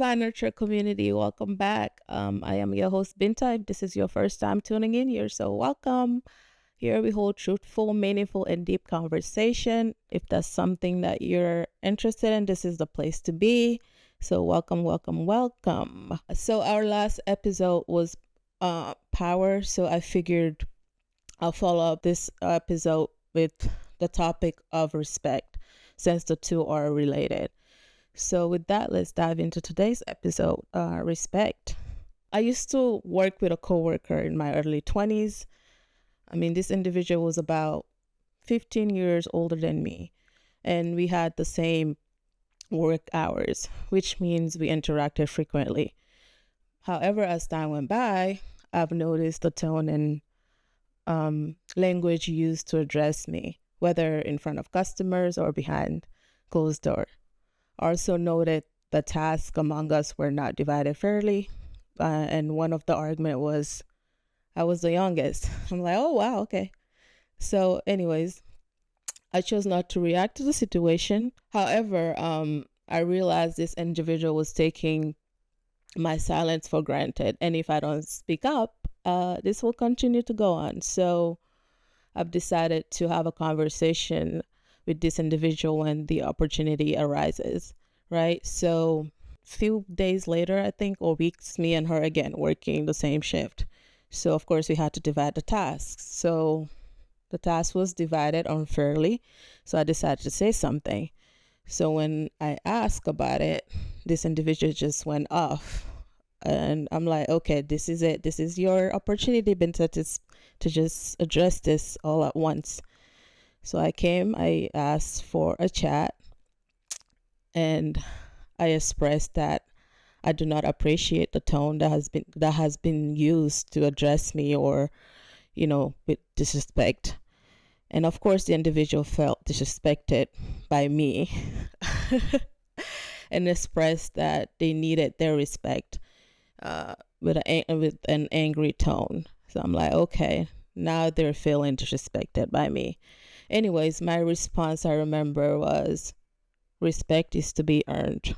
Divine Nurture community, welcome back. I am your host, Binta. If this is your first time tuning in, you're so welcome. Here we hold truthful, meaningful, and deep conversation. If that's something that you're interested in, this is the place to be. So welcome, welcome, welcome. So our last episode was power. So I figured I'll follow up this episode with the topic of respect, since the two are related. So with that, let's dive into today's episode, respect. I used to work with a coworker in my early 20s. I mean, this individual was about 15 years older than me, and we had the same work hours, which means we interacted frequently. However, as time went by, I've noticed the tone and language used to address me, whether in front of customers or behind closed door. Also noted the tasks among us were not divided fairly. And one of the argument was I was the youngest. I'm like, oh, wow, okay. So anyways, I chose not to react to the situation. However, I realized this individual was taking my silence for granted. And if I don't speak up, this will continue to go on. So I've decided to have a conversation with this individual when the opportunity arises, right? So few days later, I think, or weeks, me and her again working the same shift. So of course we had to divide the tasks. So the task was divided unfairly. So I decided to say something. So when I asked about it, this individual just went off. And I'm like, okay, this is it. This is your opportunity, Binta, to just address this all at once. So I asked for a chat, and I expressed that I do not appreciate the tone that has been used to address me, or, with disrespect. And of course, the individual felt disrespected by me and expressed that they needed their respect with an angry tone. So I'm like, okay, now they're feeling disrespected by me. Anyways, my response, I remember, was respect is to be earned.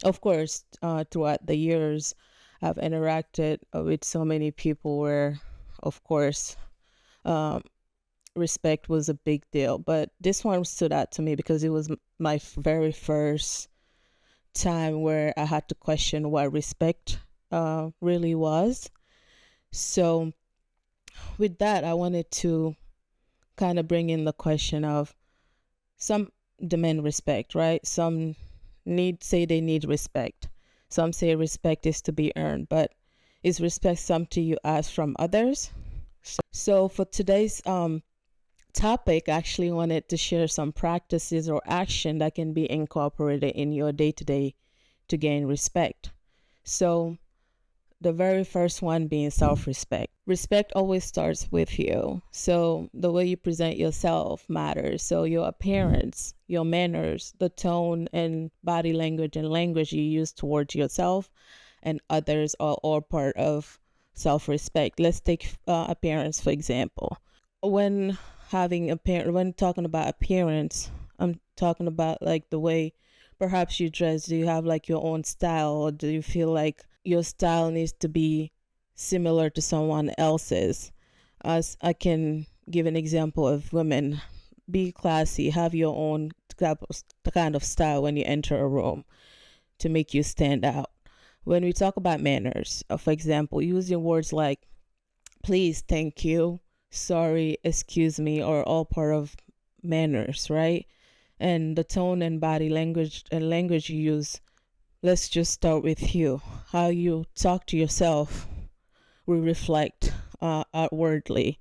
Of course, throughout the years, I've interacted with so many people where, of course, respect was a big deal. But this one stood out to me because it was my very first time where I had to question what respect really was. So with that, I wanted to kind of bring in the question of some demand respect, right? Some say they need respect. Some say respect is to be earned, but is respect something you ask from others? So for today's topic, I actually wanted to share some practices or action that can be incorporated in your day-to-day to gain respect. So the very first one being self-respect. Respect always starts with you. So the way you present yourself matters. So your appearance, your manners, the tone and body language and language you use towards yourself and others are all part of self-respect. Let's take appearance, for example. When when talking about appearance, I'm talking about like the way perhaps you dress. Do you have like your own style, or do you feel like your style needs to be similar to someone else's? As I can give an example of women, be classy, have your own kind of style when you enter a room to make you stand out. When we talk about manners, for example, using words like please, thank you, sorry, excuse me, are all part of manners, right? And the tone and body language you use. Let's just start with you. How you talk to yourself will reflect outwardly.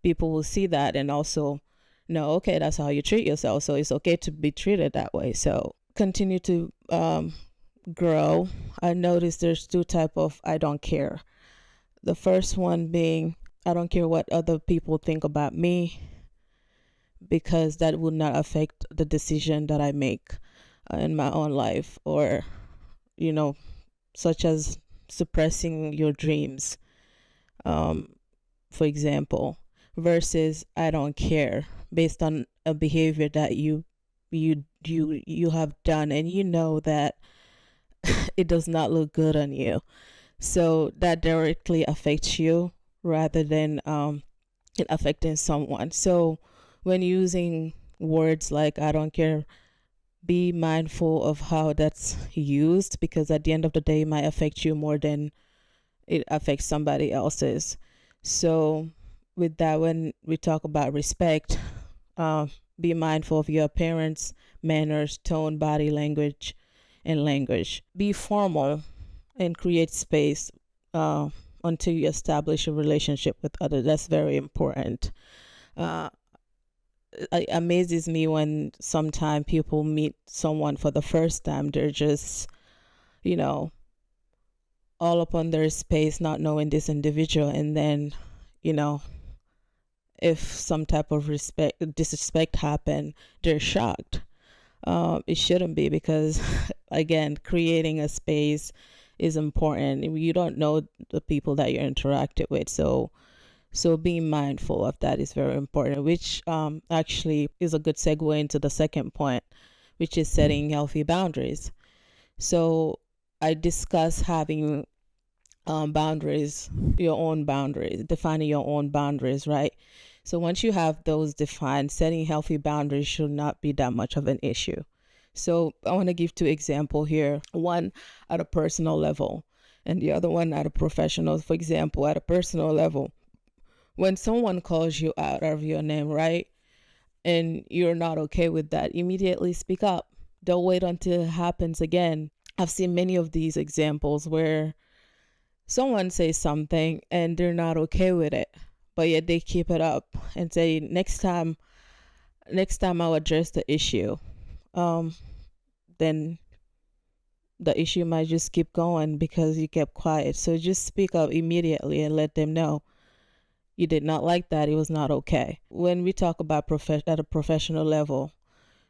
People will see that and also know, okay, that's how you treat yourself. So it's okay to be treated that way. So continue to grow. I noticed there's two type of I don't care. The first one being I don't care what other people think about me, because that will not affect the decision that I make in my own life, or such as suppressing your dreams, for example, versus I don't care based on a behavior that you have done, and you know that it does not look good on you. So that directly affects you rather than it affecting someone. So when using words like I don't care, be mindful of how that's used, because at the end of the day, it might affect you more than it affects somebody else's. So with that, when we talk about respect, uh, be mindful of your appearance, manners, tone, body language, and language. Be formal and create space uh, until you establish a relationship with others. That's very important. Uh, it amazes me when sometimes people meet someone for the first time. They're just, you know, all up on their space, not knowing this individual, and then, you know, if some type of disrespect happen, they're shocked. It shouldn't be, because again, creating a space is important. You don't know the people that you're interacting with, so being mindful of that is very important, which actually is a good segue into the second point, which is setting healthy boundaries. So I discuss having boundaries, your own boundaries, defining your own boundaries, right? So once you have those defined, setting healthy boundaries should not be that much of an issue. So I want to give two examples here, one at a personal level and the other one at a professional. For example, at a personal level, when someone calls you out of your name, right, and you're not okay with that, immediately speak up. Don't wait until it happens again. I've seen many of these examples where someone says something and they're not okay with it, but yet they keep it up and say next time I'll address the issue. Then the issue might just keep going because you kept quiet. So just speak up immediately and let them know you did not like that. It was not okay. When we talk about at a professional level,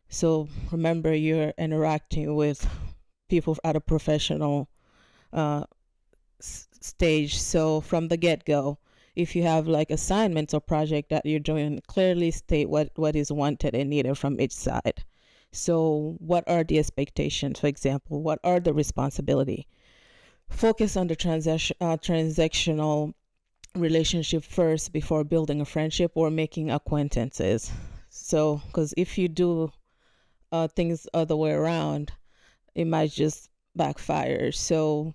so remember, you're interacting with people at a professional uh, stage. So from the get-go, if you have like assignments or project that you're doing, clearly state what is wanted and needed from each side. So what are the expectations? For example, what are the responsibility? Focus on the transactional relationship first before building a friendship or making acquaintances. So because if you do things other way around, it might just backfire. So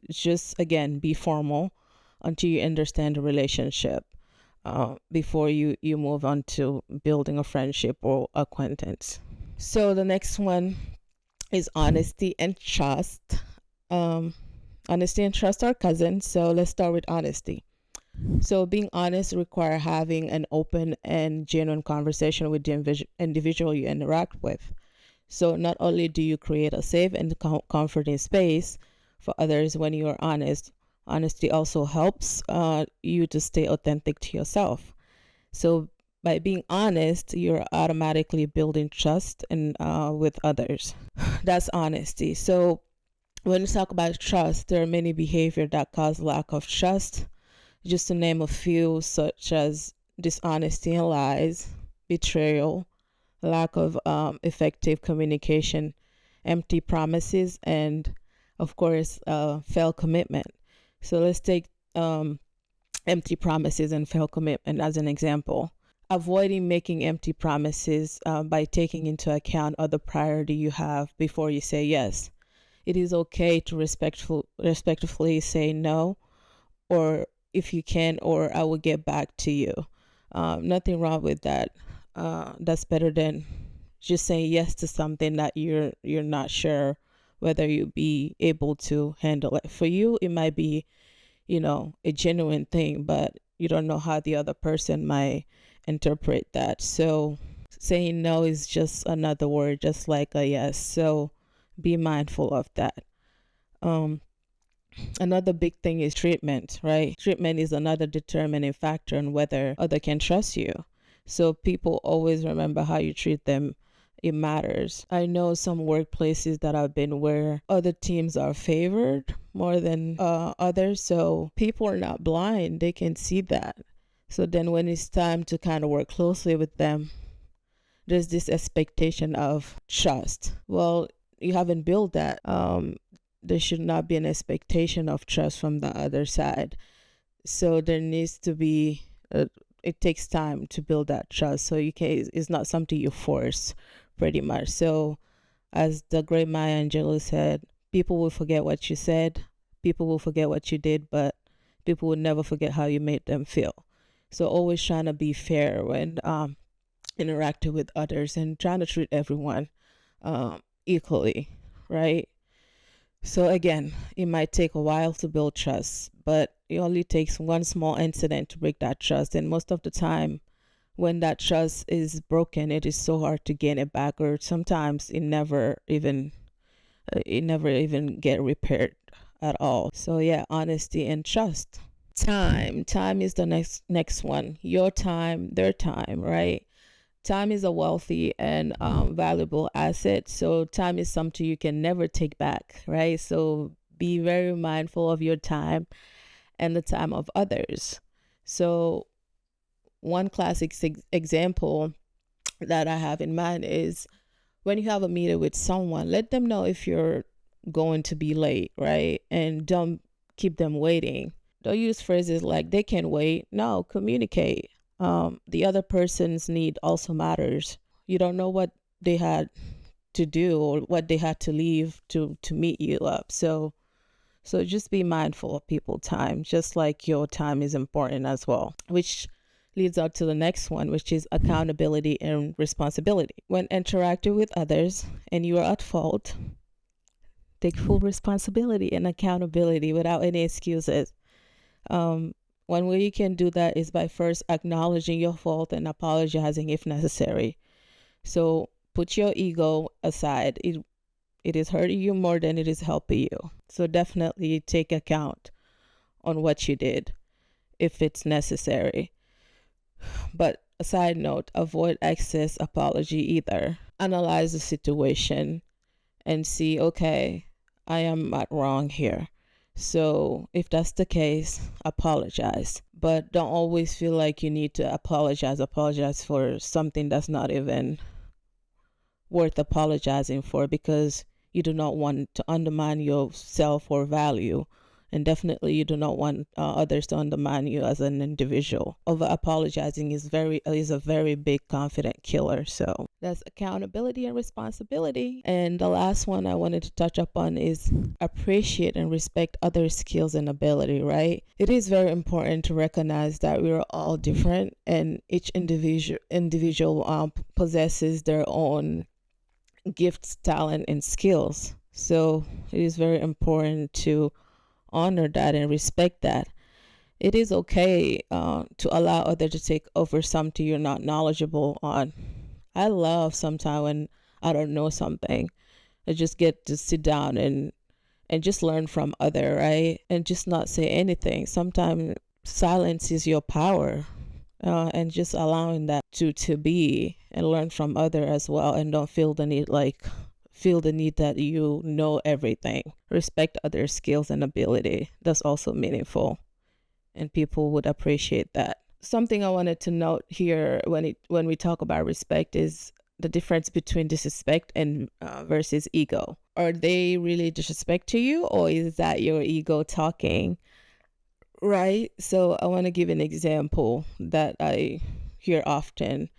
just again, be formal until you understand the relationship before you move on to building a friendship or acquaintance. So the next one is honesty and trust. um, Honesty and trust are cousins, so let's start with honesty. So being honest requires having an open and genuine conversation with the individual you interact with. So not only do you create a safe and comforting space for others when you are honest, honesty also helps you to stay authentic to yourself. So by being honest, you're automatically building trust and with others. That's honesty. So when we talk about trust, there are many behaviors that cause lack of trust. Just to name a few, such as dishonesty and lies, betrayal, lack of effective communication, empty promises, and of course, failed commitment. So let's take empty promises and failed commitment as an example. Avoiding making empty promises by taking into account other priority you have before you say yes. It is okay to respectfully say no, or if you can, or I will get back to you. Nothing wrong with that. That's better than just saying yes to something that you're not sure whether you be able to handle it. For you, it might be, a genuine thing, but you don't know how the other person might interpret that. So saying no is just another word, just like a yes. So be mindful of that. Um, Another big thing is treatment, right? Treatment is another determining factor in whether other can trust you. So people always remember how you treat them. It matters. I know some workplaces that I've been where other teams are favored more than others. So people are not blind. They can see that. So then when it's time to kind of work closely with them, there's this expectation of trust. Well, you haven't built that. there should not be an expectation of trust from the other side. So there needs to be it takes time to build that trust. So it's not something you force, pretty much. So as the great Maya Angelou said, people will forget what you said, people will forget what you did, but people will never forget how you made them feel. So always trying to be fair when interacting with others and trying to treat everyone equally, right? So again, it might take a while to build trust, but it only takes one small incident to break that trust. And most of the time, when that trust is broken, it is so hard to gain it back, or sometimes it never even get repaired at all. So yeah, honesty and trust. Time is the next one. Your time, their time, right? Time is a wealthy and valuable asset. So time is something you can never take back, right? So be very mindful of your time and the time of others. So one classic example that I have in mind is when you have a meeting with someone, let them know if you're going to be late, right? And don't keep them waiting. Don't use phrases like they can wait. No, communicate. The other person's need also matters. You don't know what they had to do or what they had to leave to meet you up. So just be mindful of people's time, just like your time is important as well, which leads out to the next one, which is accountability and responsibility. When interacting with others and you are at fault, take full responsibility and accountability without any excuses. One way you can do that is by first acknowledging your fault and apologizing if necessary. So put your ego aside. It is hurting you more than it is helping you. So definitely take account on what you did if it's necessary. But a side note, avoid excess apology either. Analyze the situation and see, okay, I am not wrong here. So if that's the case, apologize. But don't always feel like you need to apologize for something that's not even worth apologizing for, because you do not want to undermine your self or value, and definitely you do not want others to undermine you as an individual. Over apologizing is a very big confident killer. So that's accountability and responsibility. And the last one I wanted to touch upon is appreciate and respect others' skills and ability, right? It is very important to recognize that we are all different and each individual possesses their own gifts, talent, and skills. So it is very important to honor that and respect that. It is okay to allow others to take over something you're not knowledgeable on. I love sometimes when I don't know something, I just get to sit down and just learn from other, right? And just not say anything. Sometimes silence is your power. And just allowing that to be and learn from other as well, and don't feel the need that you know everything. Respect other skills and ability. That's also meaningful, and people would appreciate that. Something I wanted to note here when we talk about respect is the difference between disrespect and versus ego. Are they really disrespect to you, or is that your ego talking? Right. So I want to give an example that I hear often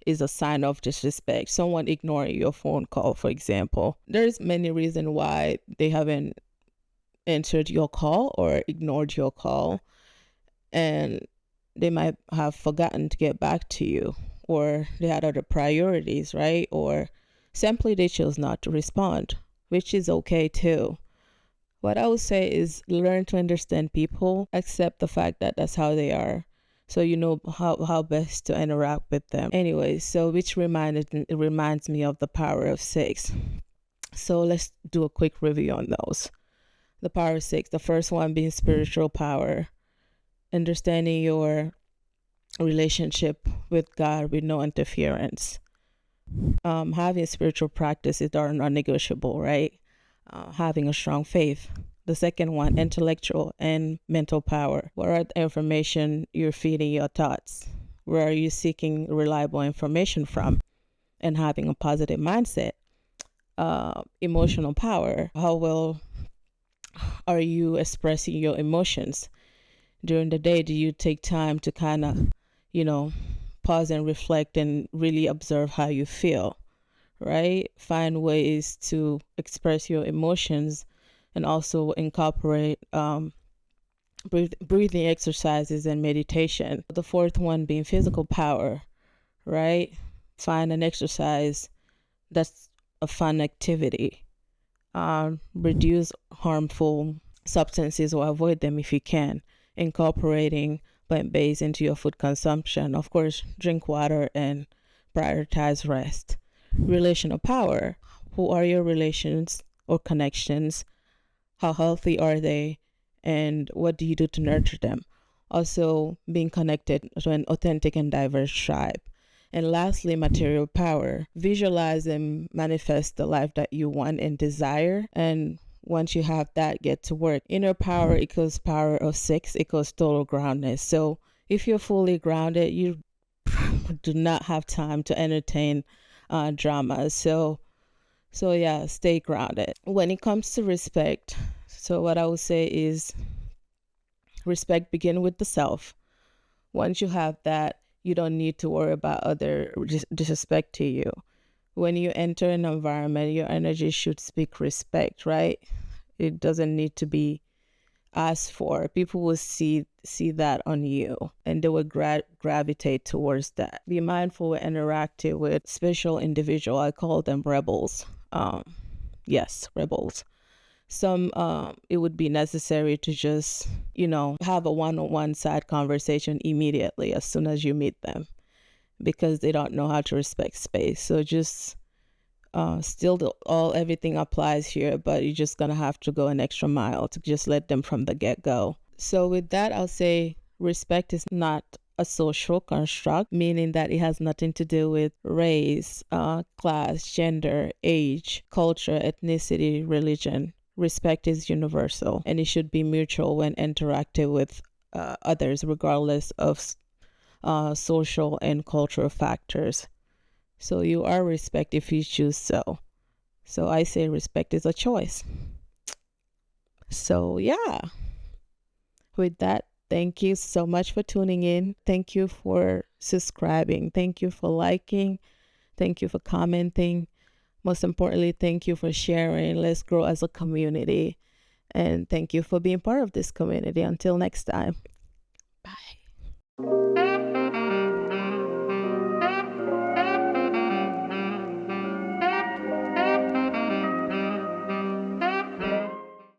is a sign of disrespect. Someone ignoring your phone call, for example. There's many reasons why they haven't answered your call or ignored your call, and they might have forgotten to get back to you, or they had other priorities, right? Or simply they chose not to respond, which is okay too. What I would say is learn to understand people, accept the fact that that's how they are. So you know how best to interact with them. Anyway, so it reminds me of the power of six. So let's do a quick review on those. The power of six, the first one being spiritual power, understanding your relationship with God with no interference. Having spiritual practices are non-negotiable, right? Having a strong faith. The second one, intellectual and mental power. What are the information you're feeding your thoughts? Where are you seeking reliable information from? And having a positive mindset. Emotional power. How well are you expressing your emotions during the day? Do you take time to kind of, pause and reflect and really observe how you feel, right? Find ways to express your emotions and also incorporate breathing exercises and meditation. The fourth one being physical power, right? Find an exercise that's a fun activity. Reduce harmful substances or avoid them if you can. Incorporating plant-based into your food consumption. Of course, drink water and prioritize rest. Relational power. Who are your relations or connections? How healthy are they? And what do you do to nurture them? Also, being connected to an authentic and diverse tribe. And lastly, material power. Visualize and manifest the life that you want and desire. And once you have that, get to work. Inner power equals power of 6 equals total groundedness. So if you're fully grounded, you do not have time to entertain dramas. So yeah, stay grounded. When it comes to respect, so what I would say is respect begin with the self. Once you have that, you don't need to worry about other disrespect to you. When you enter an environment, your energy should speak respect, right? It doesn't need to be asked for. People will see that on you, and they will gravitate towards that. Be mindful and interactive with special individual. I call them rebels. Yes, rebels. Some it would be necessary to just have a one-on-one side conversation immediately as soon as you meet them, because they don't know how to respect space. So just still everything applies here, but you're just gonna have to go an extra mile to just let them from the get-go. So with that, I'll say respect is not a social construct, meaning that it has nothing to do with race, class, gender, age, culture, ethnicity, religion. Respect is universal, and it should be mutual when interactive with others, regardless of social and cultural factors. So you are respect if you choose so. So I say respect is a choice. So yeah, with that, thank you so much for tuning in. Thank you for subscribing. Thank you for liking. Thank you for commenting. Most importantly, thank you for sharing. Let's grow as a community. And thank you for being part of this community. Until next time. Bye.